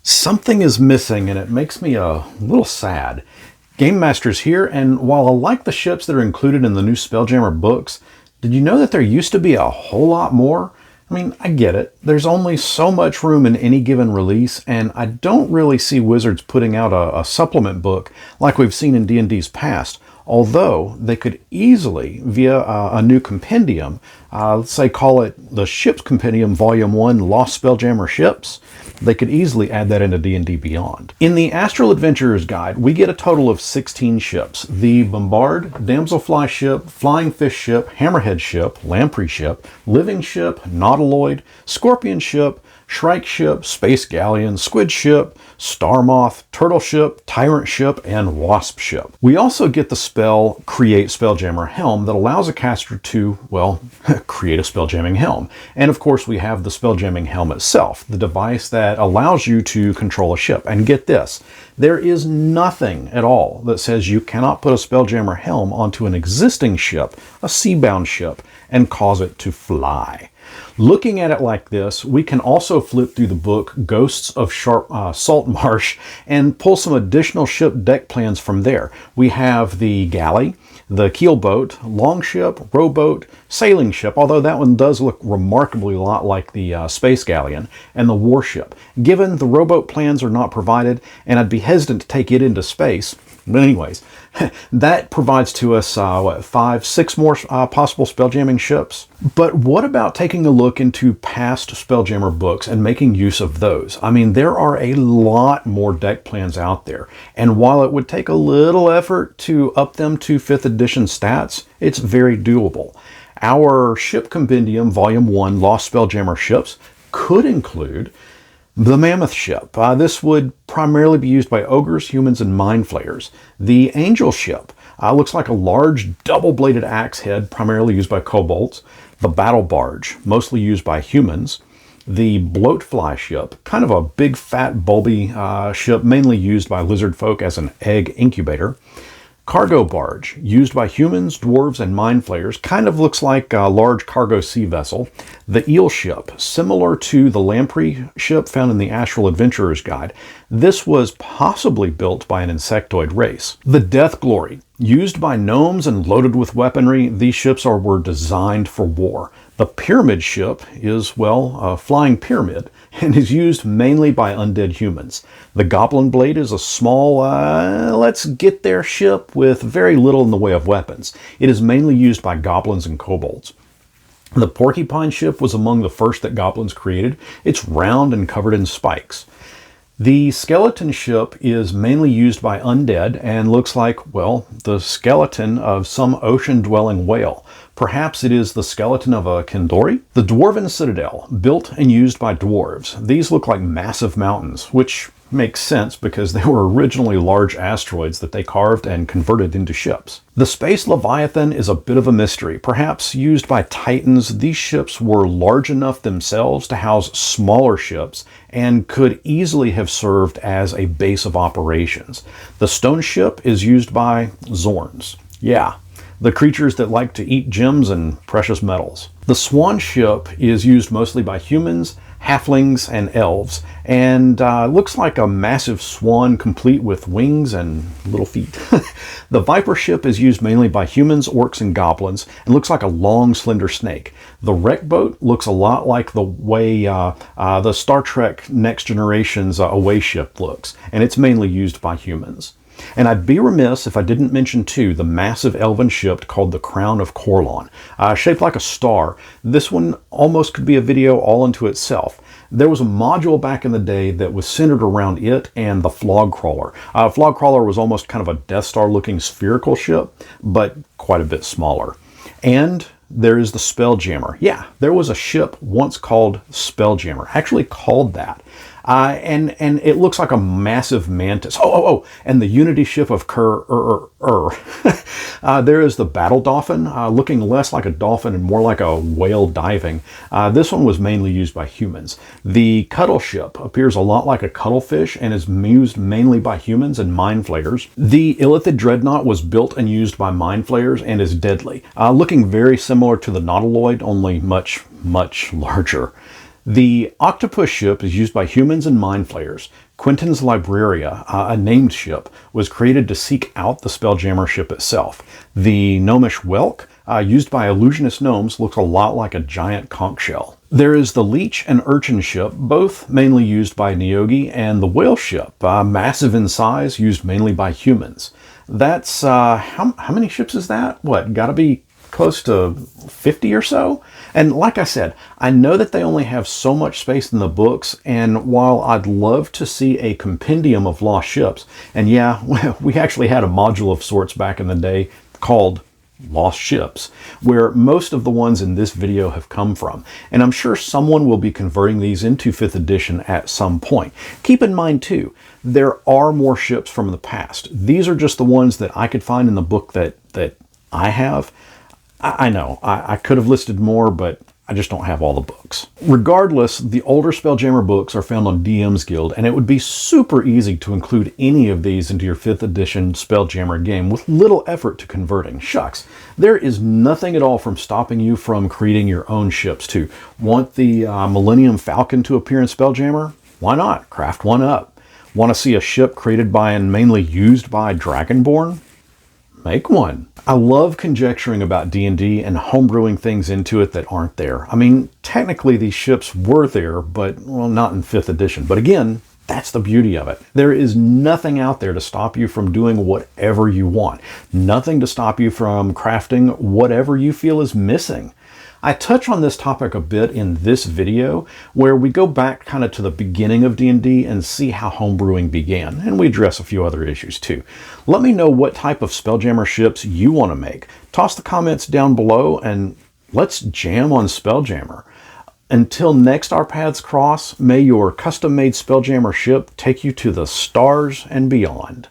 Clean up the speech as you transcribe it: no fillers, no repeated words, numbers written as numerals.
Something is missing and it makes me a little sad. GameMasters here, and while I like the ships that are included in the new Spelljammer books, did you know that there used to be a whole lot more? I mean, I get it. There's only so much room in any given release, and I don't really see Wizards putting out a supplement book like we've seen in D&D's past, although they could easily, via a new compendium, let's say call it the Ships Compendium Volume 1 Lost Spelljammer Ships, they could easily add that into D&D Beyond. In the Astral Adventurer's Guide, we get a total of 16 ships. The Bombard, Damselfly Ship, Flying Fish Ship, Hammerhead Ship, Lamprey Ship, Living Ship, Nautiloid, Scorpion Ship, Shrike Ship, Space Galleon, Squid Ship, Star Moth, Turtle Ship, Tyrant Ship, and Wasp Ship. We also get the spell Create Spelljammer Helm that allows a caster to, well, create a spelljamming helm. And of course we have the spelljamming helm itself, the device that allows you to control a ship. And get this, there is nothing at all that says you cannot put a spelljammer helm onto an existing ship, a seabound ship, and cause it to fly. Looking at it like this, we can also flip through the book Ghosts of Saltmarsh and pull some additional ship deck plans from there. We have the galley, the keelboat, longship, rowboat, sailing ship, although that one does look remarkably a lot like the space galleon, and the warship. Given the rowboat plans are not provided, and I'd be hesitant to take it into space, but anyways, that provides to us, 5, 6 more possible spelljamming ships. But what about taking a look into past Spelljammer books and making use of those? I mean, there are a lot more deck plans out there. And while it would take a little effort to up them to 5th edition stats, it's very doable. Our Ship Compendium Volume 1 Lost Spelljammer Ships could include the Mammoth Ship. This would primarily be used by ogres, humans, and mind flayers. The Angel Ship looks like a large double-bladed axe head, primarily used by kobolds. The Battle Barge, mostly used by humans. The Bloatfly Ship, kind of a big, fat, bulby ship, mainly used by lizard folk as an egg incubator. Cargo Barge, used by humans, dwarves, and mind flayers, kind of looks like a large cargo sea vessel. The Eel Ship, similar to the Lamprey Ship found in the Astral Adventurer's Guide. This was possibly built by an insectoid race. The Death Glory, used by gnomes and loaded with weaponry, these ships were designed for war. The Pyramid Ship is, well, a flying pyramid, and is used mainly by undead humans. The Goblin Blade is a small, let's get there ship with very little in the way of weapons. It is mainly used by goblins and kobolds. The Porcupine Ship was among the first that goblins created. It's round and covered in spikes. The Skeleton Ship is mainly used by undead and looks like, well, the skeleton of some ocean-dwelling whale. Perhaps it is the skeleton of a Kendori. The Dwarven Citadel, built and used by dwarves. These look like massive mountains, which makes sense because they were originally large asteroids that they carved and converted into ships. The Space Leviathan is a bit of a mystery. Perhaps used by Titans, these ships were large enough themselves to house smaller ships and could easily have served as a base of operations. The Stone Ship is used by Zorns. Yeah, the creatures that like to eat gems and precious metals. The Swan Ship is used mostly by humans, halflings, and elves, and looks like a massive swan complete with wings and little feet. The Viper Ship is used mainly by humans, orcs, and goblins, and looks like a long, slender snake. The Wreck Boat looks a lot like the way the Star Trek Next Generation's Away ship looks, and it's mainly used by humans. And I'd be remiss if I didn't mention, too, the massive elven ship called the Crown of Corlon. Shaped like a star, this one almost could be a video all unto itself. There was a module back in the day that was centered around it and the Flog Crawler. Flog Crawler was almost kind of a Death Star-looking spherical ship, but quite a bit smaller. And there is the Spelljammer. Yeah, there was a ship once called Spelljammer, actually called that. And it looks like a massive mantis. And the Unity Ship of there is the Battle Dolphin, looking less like a dolphin and more like a whale diving. This one was mainly used by humans. The Cuttle Ship appears a lot like a cuttlefish and is used mainly by humans and mind flayers. The Illithid Dreadnought was built and used by mind flayers and is deadly, looking very similar to the Nautiloid, only much, much larger. The octopus ship is used by humans and mind flayers. Quentin's Libraria, a named ship, was created to seek out the Spelljammer ship itself. The gnomish whelk, used by illusionist gnomes, looks a lot like a giant conch shell. There is the leech and urchin ship, both mainly used by Neogi, and the whale ship, massive in size, used mainly by humans. That's, how many ships is that? What, gotta be close to 50 or so? And like I said, I know that they only have so much space in the books, and while I'd love to see a compendium of lost ships, and yeah, we actually had a module of sorts back in the day called Lost Ships, where most of the ones in this video have come from, and I'm sure someone will be converting these into 5th edition at some point. Keep in mind too, there are more ships from the past. These are just the ones that I could find in the book that I have. I know, I could have listed more, but I just don't have all the books. Regardless, the older Spelljammer books are found on DM's Guild, and it would be super easy to include any of these into your 5th edition Spelljammer game with little effort to converting. Shucks, there is nothing at all from stopping you from creating your own ships too. Want the Millennium Falcon to appear in Spelljammer? Why not? Craft one up. Want to see a ship created by and mainly used by Dragonborn? Make one. I love conjecturing about D&D and homebrewing things into it that aren't there. I mean, technically these ships were there, but, well, not in 5th edition. But again, that's the beauty of it. There is nothing out there to stop you from doing whatever you want. Nothing to stop you from crafting whatever you feel is missing. I touch on this topic a bit in this video, where we go back kind of to the beginning of D&D and see how homebrewing began, and we address a few other issues too. Let me know what type of Spelljammer ships you want to make. Toss the comments down below and let's jam on Spelljammer. Until next our paths cross, may your custom-made Spelljammer ship take you to the stars and beyond.